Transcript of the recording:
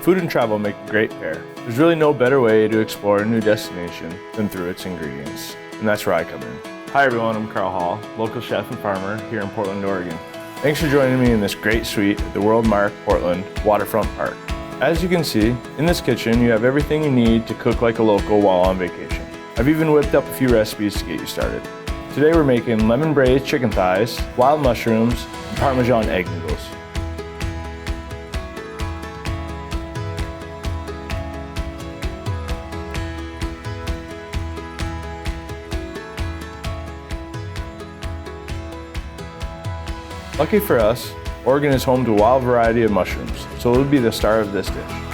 Food and travel make a great pair. There's really no better way to explore a new destination than through its ingredients, and that's where I come in. Hi everyone, I'm Karl Holl, local chef and farmer here in Portland, Oregon. Thanks for joining me in this great suite at the World Mark Portland Waterfront Park. As you can see, in this kitchen you have everything you need to cook like a local while on vacation. I've even whipped up a few recipes to get you started. Today we're making lemon braised chicken thighs, wild mushrooms, and Parmesan egg noodles. Lucky for us, Oregon is home to a wild variety of mushrooms, so it would be the star of this dish.